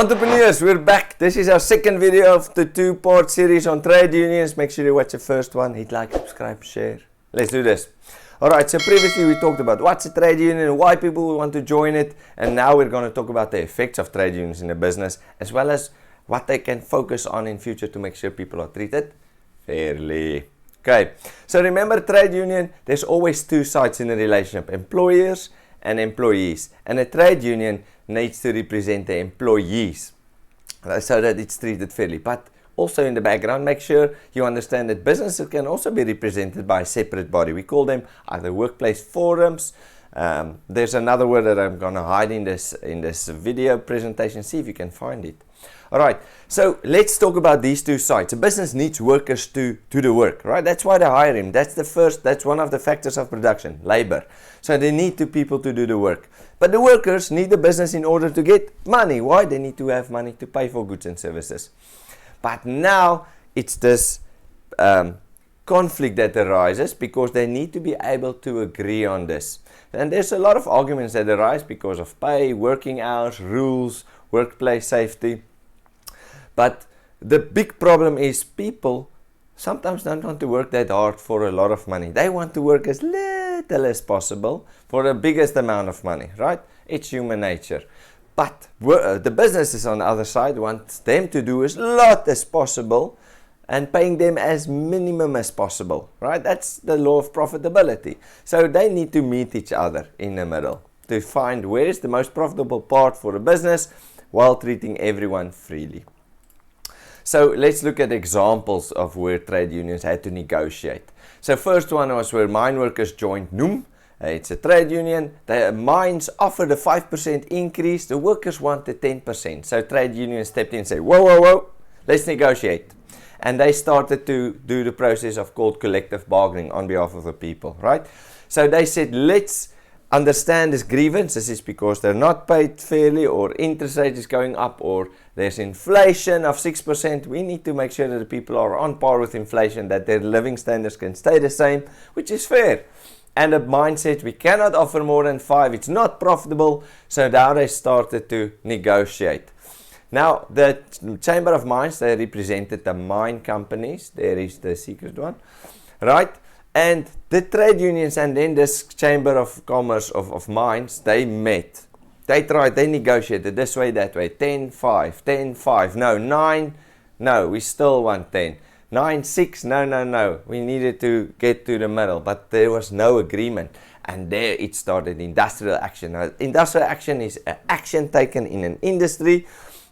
Entrepreneurs, we're back. This is our second video of the two-part series on trade unions. Make sure you watch the first one. Hit like, subscribe, share. Let's do this. Alright, so previously we talked about what's a trade union and why people want to join it. And now we're going to talk about the effects of trade unions in the business, as well as what they can focus on in future to make sure people are treated fairly. Okay, so remember, trade union, there's always two sides in a relationship, employers and employees. And a trade union needs to represent the employees so that it's treated fairly. But also in the background, make sure you understand that businesses can also be represented by a separate body. We call them either workplace forums. There's another word that I'm going to hide in this video presentation. See if you can find it. Alright, so let's talk about these two sides. A business needs workers to do the work, right? That's why they hire him. That's one of the factors of production, labor. So they need people to do the work. But the workers need the business in order to get money. Why? They need to have money to pay for goods and services. But now it's this conflict that arises because they need to be able to agree on this. And there's a lot of arguments that arise because of pay, working hours, rules, workplace safety. But the big problem is people sometimes don't want to work that hard for a lot of money. They want to work as little as possible for the biggest amount of money, right? It's human nature. But the businesses on the other side want them to do as lot as possible and paying them as minimum as possible, right? That's the law of profitability. So they need to meet each other in the middle to find where is the most profitable part for the business while treating everyone freely. So let's look at examples of where trade unions had to negotiate. So first one was where mine workers joined NUM. It's a trade union. The mines offered a 5% increase. The workers wanted 10%. So trade unions stepped in and said, whoa, let's negotiate. And they started to do the process of called collective bargaining on behalf of the people, right? So they said, let's understand this grievance. This is because they're not paid fairly, or interest rate is going up, or there's inflation of 6%. We need to make sure that the people are on par with inflation, that their living standards can stay the same, which is fair. And the mindset, we cannot offer more than 5. It's not profitable. So now they started to negotiate. Now, the Chamber of Mines, they represented the mine companies. There is the secret one, right? And the trade unions and then this Chamber of Commerce of Mines, they met. They tried, they negotiated this way, that way. 10, 5, 10, 5. No, 9. No, we still want 10. 9, 6. No. We needed to get to the middle, but there was no agreement. And there it started industrial action. Now, industrial action is action taken in an industry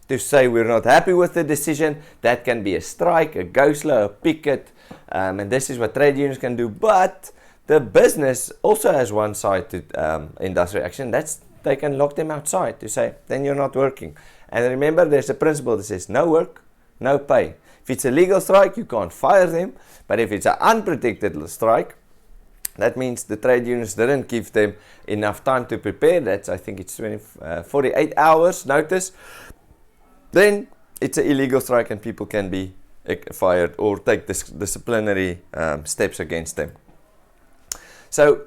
to say we're not happy with the decision. That can be a strike, a go slow, a picket. And this is what trade unions can do. But the business also has one side to industrial action. That's they can lock them outside to say, then you're not working. And remember, there's a principle that says no work, no pay. If it's a legal strike, you can't fire them. But if it's an unprotected strike, that means the trade unions didn't give them enough time to prepare. That's, I think it's 48 hours notice. Then it's an illegal strike and people can be fired or take disciplinary steps against them. So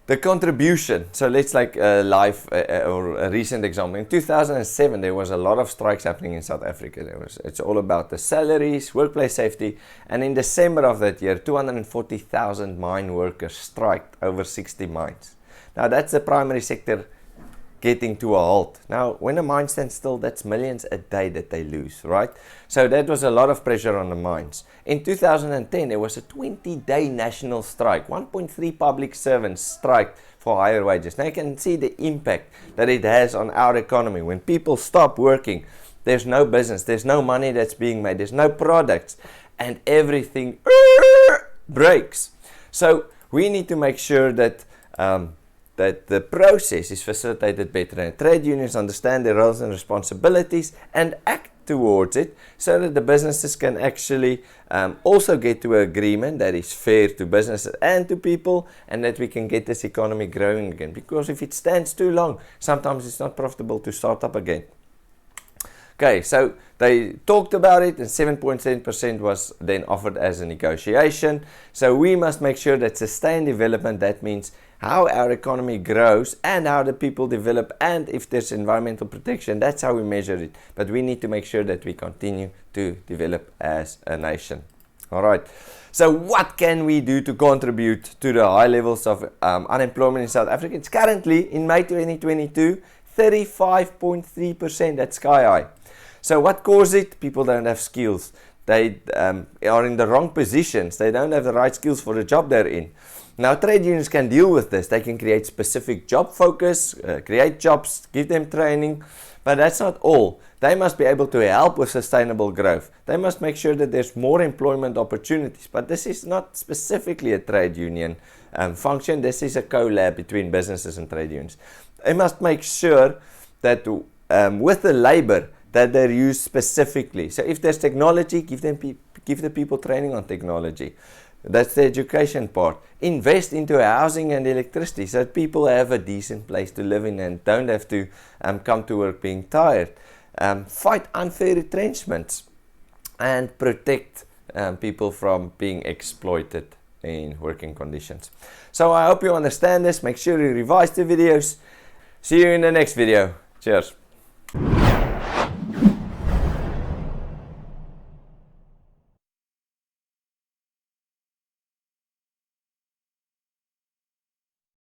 the contribution, so let's like or a recent example. In 2007 there was a lot of strikes happening in South Africa. It's all about the salaries, workplace safety, and in December of that year 240,000 mine workers striked over 60 mines. Now that's the primary sector getting to a halt. Now, when a mine stands still, that's millions a day that they lose, right? So that was a lot of pressure on the mines. In 2010, there was a 20-day national strike. 1.3 public servants striked for higher wages. Now you can see the impact that it has on our economy. When people stop working, there's no business, there's no money that's being made, there's no products, and everything breaks. So we need to make sure that that the process is facilitated better, and trade unions understand their roles and responsibilities and act towards it so that the businesses can actually also get to an agreement that is fair to businesses and to people, and that we can get this economy growing again. Because if it stands too long, sometimes it's not profitable to start up again. Okay, so they talked about it and 7.7% was then offered as a negotiation. So we must make sure that sustained development, that means how our economy grows and how the people develop, and if there's environmental protection. That's how we measure it. But we need to make sure that we continue to develop as a nation. All right. So what can we do to contribute to the high levels of unemployment in South Africa? It's currently, in May 2022, 35.3%. That's sky high. So what causes it? People don't have skills. They are in the wrong positions. They don't have the right skills for the job they're in. Now, trade unions can deal with this. They can create specific job focus, create jobs, give them training. But that's not all. They must be able to help with sustainable growth. They must make sure that there's more employment opportunities. But this is not specifically a trade union function. This is a collab between businesses and trade unions. They must make sure that with the labor that they're used specifically. So if there's technology, give the people training on technology. That's the education part. Invest into housing and electricity so that people have a decent place to live in and don't have to come to work being tired. Fight unfair retrenchments and protect people from being exploited in working conditions. So I hope you understand this. Make sure you revise the videos. See you in the next video. Cheers.